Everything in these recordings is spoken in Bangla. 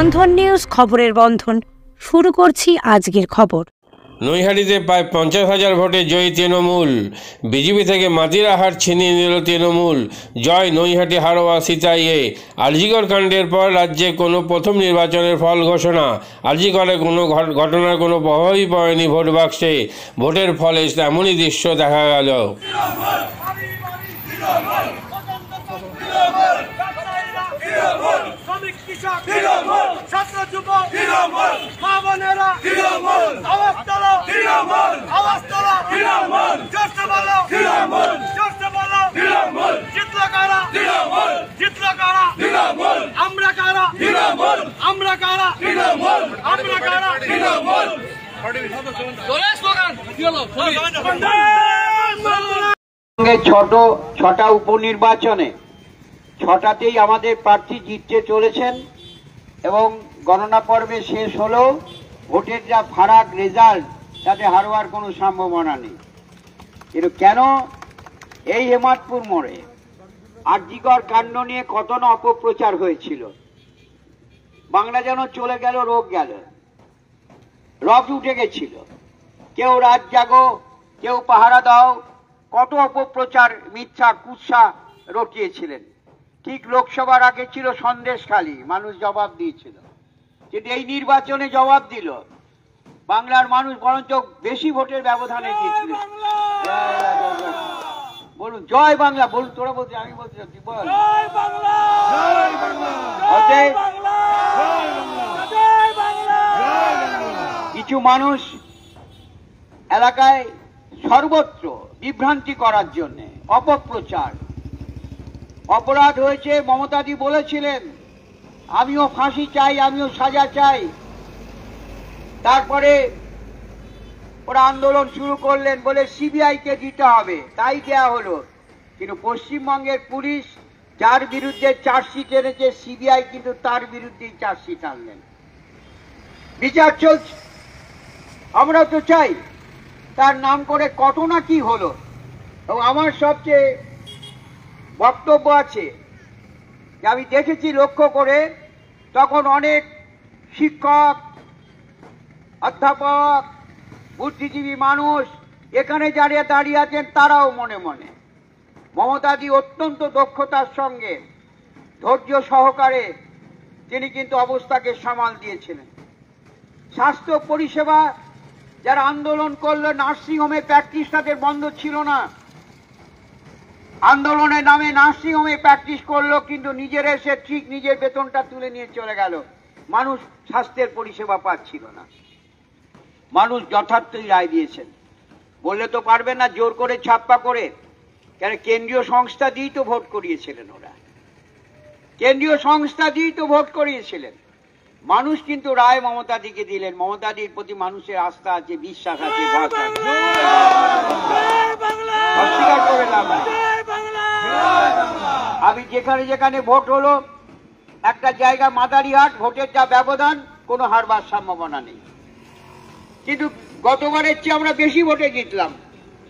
বন্ধন নিউজ, খবরের বন্ধন। শুরু করছি আজকের খবর। নৈহাটিতে প্রায় 50,000 ভোটে জয়ী তৃণমূল। বিজেপি থেকে মাটির হার ছিনিয়ে নিল তৃণমূল। জয় নৈহাটি হারোয়া সিতাইয়ে। আরজিকর কাণ্ডের পর রাজ্যে কোনো প্রথম নির্বাচনের ফল ঘোষণা। আরজিকরে কোনো ঘটনার কোনো প্রভাবই পড়েনি ভোট বাক্সে। ভোটের ফলে এমনই দৃশ্য দেখা গেল। ছটা উপনির্বাচনে ছটাতেই আমাদের প্রার্থী জিততে চলেছেন এবং গণনা পর্বে শেষ হলেও ভোটের যা ফারাক রেজাল্ট তাতে হারবার কোনো সম্ভাবনা নেই। কিন্তু কেন এই হেমাদপুর মোড়ে আরজিকর কাণ্ড নিয়ে কত না অপপ্রচার হয়েছিল। বাংলা যেন চলে গেল, রোগ গেল, রব উঠে গেছিল। কেউ রাত জাগো, কেউ পাহারা দাও, কত অপপ্রচার, মিথ্যা কুৎসা রটিয়েছিলেন। ঠিক লোকসভার আগে ছিল সন্দেশখালী, মানুষ জবাব দিয়েছিল। কিন্তু এই নির্বাচনে জবাব দিল, বাংলার মানুষ বরঞ্চ বেশি ভোটের ব্যবধানে জিতল। বলুন জয় বাংলা, বলুন। তোরা বলছি, আমি বলছি, বল কিছু মানুষ এলাকায় সর্বত্র বিভ্রান্তি করার জন্য অপপ্রচার, অপরাধ হয়েছে। মমতাদি বলেছিলেন আমিও ফাঁসি চাই, আমিও সাজা চাই। তারপরে ওরা আন্দোলন শুরু করলেন, বলে সিবিআই কে দিতে হবে, তাই দেয়া হলো। কিন্তু পশ্চিমবঙ্গের পুলিশ যার বিরুদ্ধে চার্জশিট এনেছে, সিবিআই কিন্তু তার বিরুদ্ধেই চার্জশিট আনলেন। বিচার চলছে, আমরা তো চাই। তার নাম করে কত না কি হলো। এবং আমার সবচেয়ে বক্তব্য আছে যে আমি দেখেছি লক্ষ্য করে, তখন অনেক শিক্ষক, অধ্যাপক, বুদ্ধিজীবী মানুষ এখানে যারা দাঁড়িয়ে আছেন, তারাও মনে মনে মমতাদি অত্যন্ত দক্ষতার সঙ্গে ধৈর্য সহকারে তিনি কিন্তু অবস্থাকে সামাল দিয়েছিলেন। স্বাস্থ্য পরিষেবা যারা আন্দোলন করলো, নার্সিংহোমে প্র্যাকটিস তাদের বন্ধ ছিল না। আন্দোলনের নামে নার্সিংহোমে প্র্যাকটিস করলো, কিন্তু নিজের এসে ঠিক নিজের বেতনটা তুলে নিয়ে চলে গেল। মানুষ স্বাস্থ্যের পরিষেবা পাচ্ছিল না। মানুষ যথার্থই রায় দিয়েছেন। বললে তো পারবেন না জোর করে ছাপ্পা করে, কেন কেন্দ্রীয় সংস্থা দিয়েই তো ভোট করিয়েছিলেন ওরা। কেন্দ্রীয় সংস্থা দিয়েই তো ভোট করিয়েছিলেন। মানুষ কিন্তু রায় মমতাদিকে দিলেন। মমতাদির প্রতি মানুষের আস্থা আছে, বিশ্বাস আছে, অস্বীকার করে লাভ নেই। আমি যেখানে যেখানে ভোট হলো, একটা জায়গা মাদারিহাট, ভোটের যা ব্যবধান, কোনো হারবার সম্ভাবনা নেই। কিন্তু গতবারের চেয়ে আমরা বেশি ভোটে জিতলাম।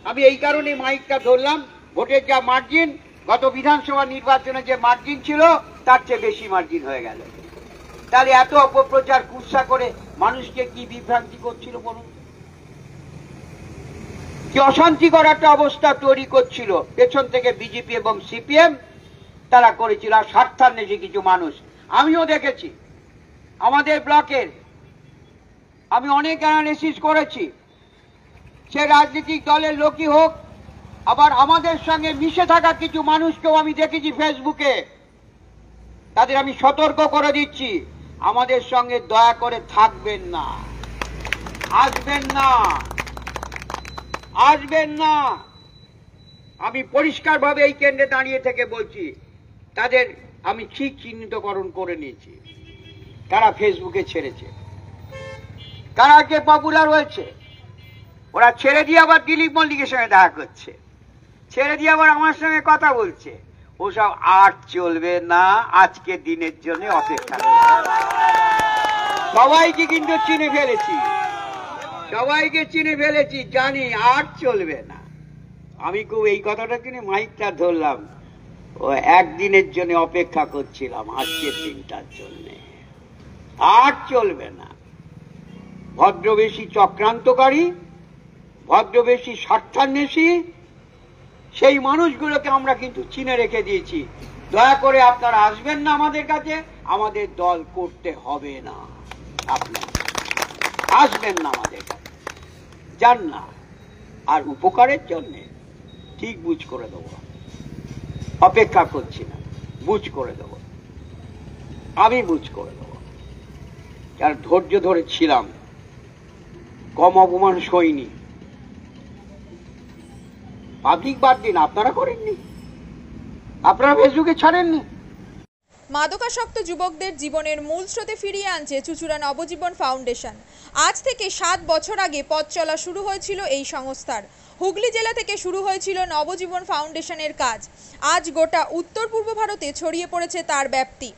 আমি এই কারণে মাইকটা ধরলাম, ভোটের যা মার্জিন, গত বিধানসভা নির্বাচনে যে মার্জিন ছিল তার চেয়ে বেশি মার্জিন হয়ে গেল। তাহলে এত অপপ্রচার কুৎসা করে মানুষকে কি বিভ্রান্তি করছিল বলুন? কি অশান্তিকর একটা অবস্থা তৈরি করছিল পেছন থেকে বিজেপি এবং সিপিএম, তারা করেছিল। আর স্বার্থান্বেষী কিছু মানুষ আমিও দেখেছি আমাদের ব্লকের। আমি অনেক অ্যানালিসিস করেছি, সে রাজনৈতিক দলের লোকই হোক, আবার আমাদের সঙ্গে মিশে থাকা কিছু মানুষকেও আমি দেখেছি ফেসবুকে। তাদের আমি সতর্ক করে দিচ্ছি, আমাদের সঙ্গে দয়া করে থাকবেন না, আসবেন না, আসবেন না। আমি পরিষ্কারভাবে এই কেন্দ্রে দাঁড়িয়ে থেকে বলছি, তাদের আমি ঠিক চিহ্নিতকরণ করে নিয়েছি। তারা ফেসবুকে ছেড়েছে, কারা আজকে পপুলার হয়েছে, ওরা ছেড়ে দিয়ে আবার দিলীপ মল্লিকের সঙ্গে দেখা করছে, ছেড়ে দিয়ে আবার আমার সঙ্গে কথা বলছে। ওসব আর চলবে না, আজকে দিনের জন্য অপেক্ষা। সবাইকে কিন্তু চিনে ফেলেছি, সবাইকে চিনে ফেলেছি, জানি আর চলবে না। আমি খুব এই কথাটা কিনে মাইকটা ধরলাম, ও একদিনের জন্য অপেক্ষা করছিলাম, আজকের দিনটার জন্য। আর চলবে না। ভদ্রবেশী চক্রান্তকারী, ভদ্রবেশী স্বার্থান্বেষী, সেই মানুষগুলোকে আমরা কিন্তু চিনে রেখে দিয়েছি। দয়া করে আপনারা আসবেন না আমাদের কাছে, আমাদের দল করতে হবে না। আপনারা আসবেন না আমাদের কাছে, যান না। আর উপকারের জন্যে ঠিক বুঝ করে দেবো, অপেক্ষা করছি না, বুঝ করে দেবো, আমি বুঝ করে দেবো। যার ধৈর্য ধরে ছিলাম, কম অপমান সইনি। পাবলিক বাদ দিন, আপনারা করেননি, আপনারা ফেসবুকে ছাড়েননি। মাদকাসক্ত যুবকদের জীবনের মূল স্রোতে ফিরিয়ে আনছে চুঁচুড়া নবজীবন ফাউন্ডেশন। আজ থেকে 7 বছর আগে পথ চলা শুরু হয়েছিল এই সংস্থার। হুগলি জেলা থেকে শুরু হয়েছিল নবজীবন ফাউন্ডেশনের কাজ। আজ গোটা উত্তর পূর্ব ভারতে ছড়িয়ে পড়েছে তার ব্যাপ্তি।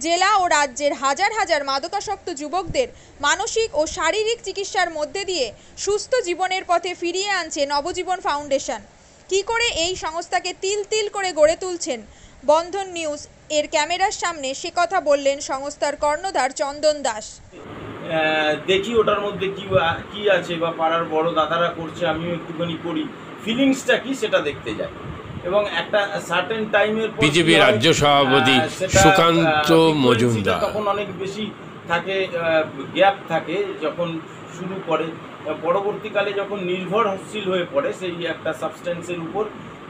জেলা ও রাজ্যের হাজার হাজার মাদকাসক্ত যুবকদের মানসিক ও শারীরিক চিকিৎসার মধ্যে দিয়ে সুস্থ জীবনের পথে ফিরিয়ে আনছে নবজীবন ফাউন্ডেশন। কী করে এই সংস্থাকে তিল তিল করে গড়ে তুলছেন বন্ধন নিউজ এর ক্যামেরার সামনে, সে কথা বললেন সংস্থার কর্ণধার চন্দন দাস। দেখি ওটার মধ্যে কি আছে, বা পাড়ার বড় দাদারা করছে, আমিও একটুখানি করি, ফিলিংসটা কি সেটা দেখতে যাই। এবং একটা সার্টেন টাইমের পর বিজেপি রাজ্য সভাপতি সুকান্ত মজুমদার তখন অনেক বেশি থাকে, গ্যাপ থাকে যখন শুরু করে। পরবর্তীকালে যখন নির্ভরশীল হয়ে পড়ে সেই একটা সাবস্টেন্সের উপর,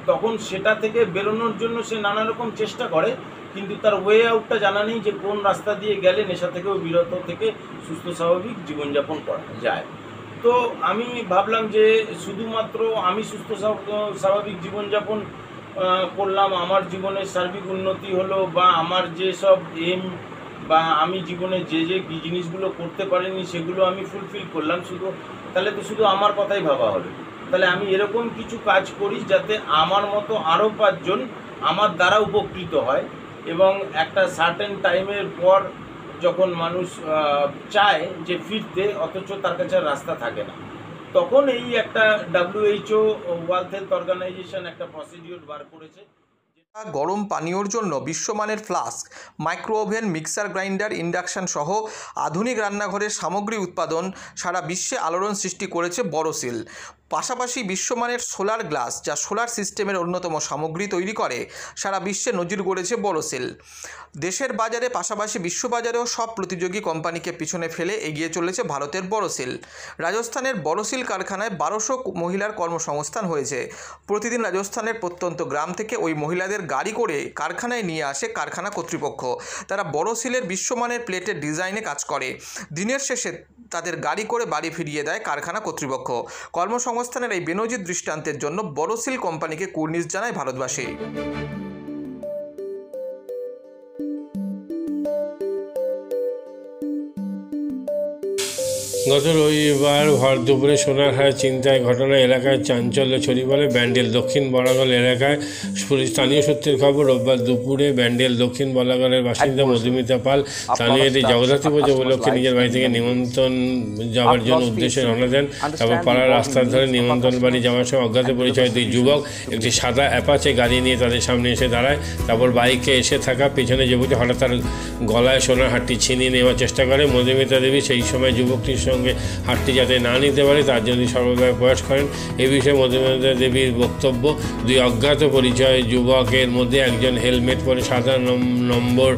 তখন সেটা থেকে বেরোনোর জন্য সে নানা রকম চেষ্টা করে, কিন্তু তার ওয়ে আউটটা জানা নেই যে কোন রাস্তা দিয়ে গেলে নেশা থেকেও বিরত থেকে সুস্থ স্বাভাবিক জীবনযাপন করা যায়। তো আমি ভাবলাম যে শুধুমাত্র আমি সুস্থ স্বাভাবিক জীবনযাপন করলাম, আমার জীবনের সার্বিক উন্নতি হলো, বা আমার যে সব এম বা আমি জীবনে যে জিনিসগুলো করতে পারিনি সেগুলো আমি ফুলফিল করলাম, তাহলে তো শুধু আমার কথাই ভাবা হলো। তাহলে আমি এরকম কিছু কাজ করি যাতে আমার মতো আরও 5 জন আমার দ্বারা উপকৃত হয়। এবং একটা সার্টেন টাইমের পর যখন মানুষ চায় যে ফিরতে, অথচ তার কাছে রাস্তা থাকে না, তখন এই একটা WHO ওয়ার্ল্ড হেলথ অর্গানাইজেশন একটা প্রসিডিউর বার করেছে। গরম পানীয়র জন্য বিশ্বমানের flask, micro oven, mixer grinder, induction সহ আধুনিক রান্নাঘরের সামগ্রী উৎপাদন সারা বিশ্বে আলোড়ন সৃষ্টি করেছে বড়সিল। পাশাপাশি বিশ্বমানের সোলার গ্লাস, যা সোলার সিস্টেমের অন্যতম সামগ্রী তৈরি করে, সারা বিশ্বে নজির গড়েছে বড়সিল। দেশের বাজারে পাশাপাশি বিশ্ববাজারেও সব প্রতিযোগী কোম্পানিকে পিছনে ফেলে এগিয়ে চলেছে ভারতের বড়সিল। রাজস্থানের বড়সিল কারখানায় 1200 মহিলার কর্মসংস্থান হয়েছে। প্রতিদিন রাজস্থানের প্রত্যন্ত গ্রাম থেকে ওই মহিলাদের গাড়ি করে কারখানায় নিয়ে আসে কারখানা কর্তৃপক্ষ। তারা বড়সিলের বিশ্বমানের প্লেটের ডিজাইনে কাজ করে। দিনের শেষে তাদের গাড়ি করে বাড়ি ফিরিয়ে দেয় কারখানা কর্তৃপক্ষ। কর্মসংস্থানের এই বেনজির দৃষ্টান্তের জন্য বড়সিল কোম্পানিকে কুর্নিশ জানায় ভারতবাসী। গত রবিবার ভর দুপুরে সোনারহাট ছিনতাই ঘটনা এলাকায় চাঞ্চল্য ছড়িয়ে পড়ে ব্যান্ডেল দক্ষিণ বলাগল এলাকায়। স্থানীয় সূত্রের খবর, রোববার দুপুরে ব্যান্ডেল দক্ষিণ বলাগলের বাসিন্দা মধুমিতা পাল স্থানীয় জগদ্ধাত্রী পুজো উপলক্ষে নিজের বাড়ি থেকে নিমন্ত্রণ যাওয়ার জন্য উদ্দেশ্যে রওনা দেন। তারপর পাড়ার রাস্তার ধরে নিমন্ত্রণ বাড়ি যাওয়ার সময় অজ্ঞাত পরিচয় 2 যুবক একটি সাদা অ্যাপাচে গাড়ি নিয়ে তাদের সামনে এসে দাঁড়ায়। তারপর বাইকে এসে থাকা পেছনে যুবকটি হঠাৎ তার গলায় সোনার হারটি ছিনিয়ে নেওয়ার চেষ্টা করে। মধুমিতা দেবী সেই সময় যুবকটির সঙ্গে হারটি যাতে না নিতে পারে তার জন্য সর্বদাই প্রয়াস করেন। এ বিষয়ে মধুমিতা দেবীর বক্তব্য, 2 অজ্ঞাত পরিচয় যুবকের মধ্যে একজন হেলমেট পরে সাদা নম্বর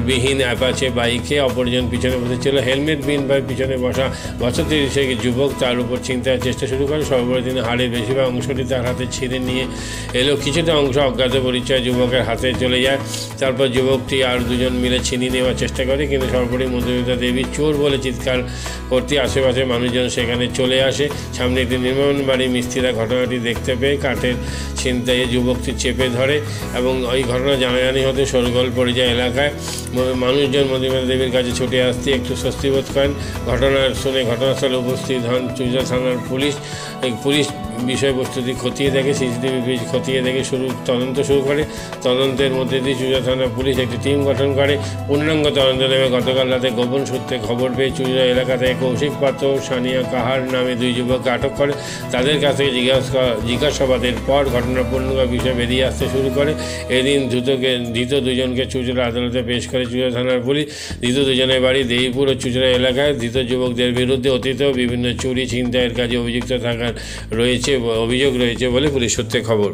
বিহীন অ্যাপাচে বাইকে, অপরজন পিছনে বসেছিল। হেলমেট বিহীন বাইক পিছনে বসা বছর 30 যুবক তার উপর ছিনতাইয়ের চেষ্টা শুরু করে। সর্বোপরি তিনি হাড়ের বেশিরভাগ অংশটি তার হাতে ছিঁড়ে নিয়ে এলো। কিছুটা অংশ অজ্ঞাত পরিচয় যুবকের হাতে চলে যায়। তারপর যুবকটি আর 2 জন মিলে ছিনিয়ে নেওয়ার চেষ্টা করে, কিন্তু সর্বোপরি মধুমিতা দেবী চোর বলে চিৎকার করতে আশেপাশে মানুষজন সেখানে চলে আসে। সামনে একটি নির্মাণ বাড়ি মিস্ত্রিরা ঘটনাটি দেখতে পেয়ে কাঠের ছিনতাইয়ে যুবকটি চেপে ধরে এবং ওই ঘটনা জানাজানি হতে শোরগোল পড়ে যায় এলাকায়। মানুষজন মধুমিতা দেবীর কাছে ছুটে আসতে একটু স্বস্তি বোধ করেন। ঘটনা শুনে ঘটনাস্থলে উপস্থিত হন চুঁচুড়া থানার পুলিশ বিষয়বস্তুটি খতিয়ে দেখে, সিসিটিভি খতিয়ে দেখে তদন্ত শুরু করে। তদন্তের মধ্যে দিয়ে চুঁচুড়া থানা পুলিশ একটি টিম গঠন করে। পূর্ণাঙ্গ তদন্ত নেমে গতকাল রাতে গোপন সূত্রে খবর পেয়ে চুঁচুড়া এলাকা থেকে কৌশিক পাত্র, সানিয়া কাহার নামে 2 যুবককে আটক করে। তাদের কাছ থেকে জিজ্ঞাসাবাদের পর ঘটনার পূর্ণাঙ্গ বিষয় বেরিয়ে আসতে শুরু করে। এদিন ধৃত 2জনকে চুঁচুড়া আদালতে পেশ করে চুঁচুড়া থানার পুলিশ। ধৃত 2জনের বাড়ি দেহিপুর ও চুঁচুড়া এলাকায়। ধৃত যুবকদের বিরুদ্ধে অতীতেও বিভিন্ন চুরি ছিনতাইয়ের কাজে অভিযোগ রয়েছে বলে পুলিশ সূত্রে খবর।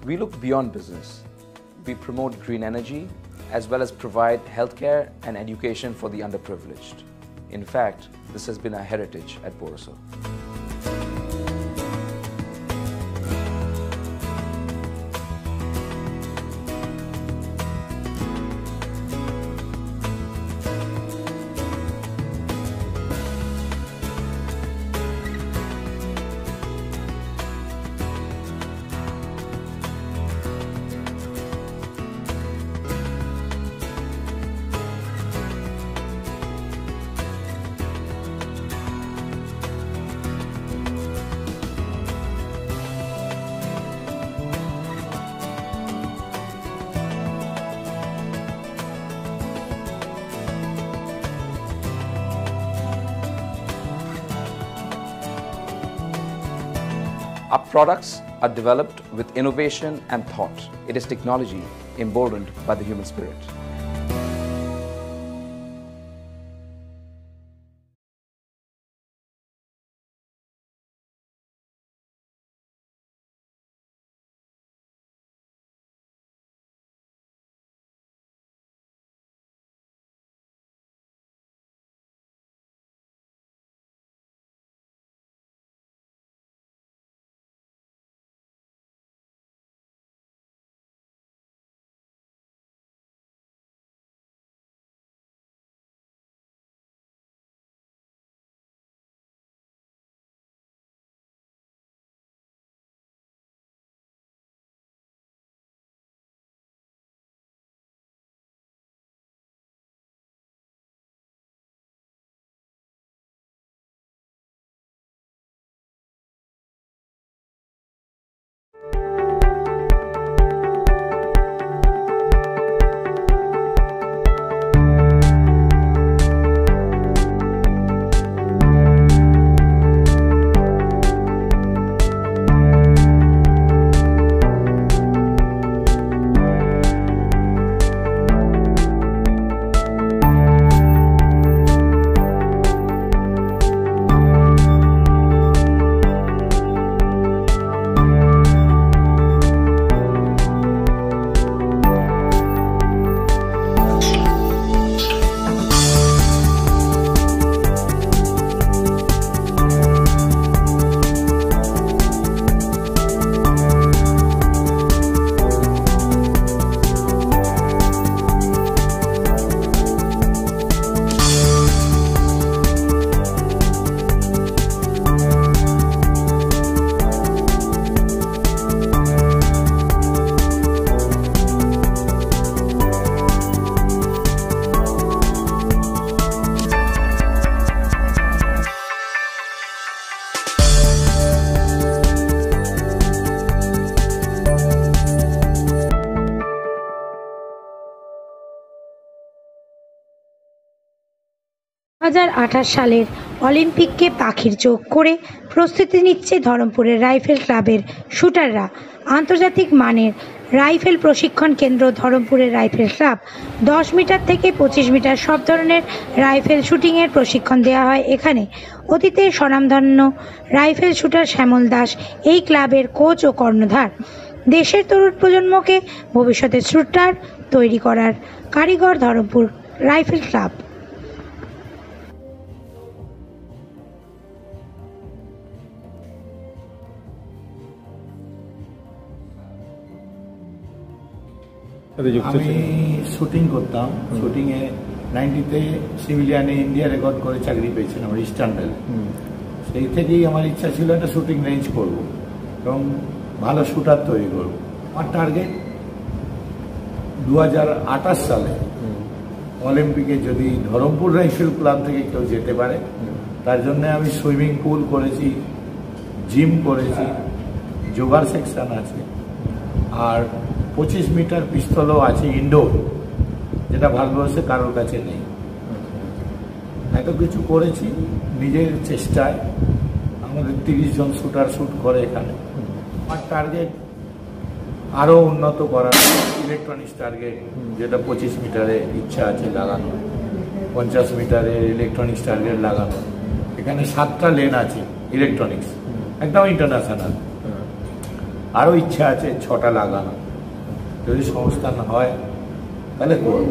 We look beyond business. We promote green energy as well as provide healthcare and education for the underprivileged. In fact, this has been our heritage at Borosil. Our products are developed with innovation and thought. It is technology emboldened by the human spirit. সালের অলিম্পিককে পাখির চোখ করে প্রস্তুতি নিচ্ছে ধরমপুরের রাইফেল ক্লাবের শুটাররা। আন্তর্জাতিক মানের রাইফেল প্রশিক্ষণ কেন্দ্র ধরমপুরের রাইফেল ক্লাব 10 মিটার থেকে 25 মিটার সব ধরনের রাইফেল শুটিংয়ের প্রশিক্ষণ দেওয়া হয় এখানে। অতীতে স্বনামধন্য রাইফেল শুটার শ্যামল দাস এই ক্লাবের কোচ ও কর্ণধার। দেশের তরুণ প্রজন্মকে ভবিষ্যতে শুটার তৈরি করার কারিগর ধরমপুর রাইফেল ক্লাব। আমি শুটিং করতাম, শুটিংয়ে 90-তে সিভিলিয়ানে ইন্ডিয়া রেকর্ড করে চাকরি পেয়েছিলাম ইস্টার্ন রেল। সেই থেকেই আমার ইচ্ছা ছিল একটা শুটিং রেঞ্জ করব এবং ভালো শুটার তৈরি করব। আমার টার্গেট 2028 সালে অলিম্পিকে যদি ধরমপুর রাইফেল ক্লাব থেকে কেউ যেতে পারে, তার জন্য আমি সুইমিং পুল করেছি, জিম করেছি, যোগার সেকশন আছে, আর 25 মিটার পিস্তলও আছে ইনডোর, যেটা ভারতবর্ষে কারোর কাছে নেই। এত কিছু করেছি নিজের চেষ্টায়। আমাদের 30 জন শুটার শুট করে এখানে। আমার টার্গেট আরও উন্নত করার, ইলেকট্রনিক্স টার্গেট, যেটা 25 মিটারে ইচ্ছা আছে লাগানো, 50 মিটারের ইলেকট্রনিক্স টার্গেট লাগানো। এখানে 7টা লেন আছে ইলেকট্রনিক্স, একদম ইন্টারন্যাশনাল। আরও ইচ্ছা আছে 6টা লাগানো। যদি সংস্থান হয় তাহলে করব।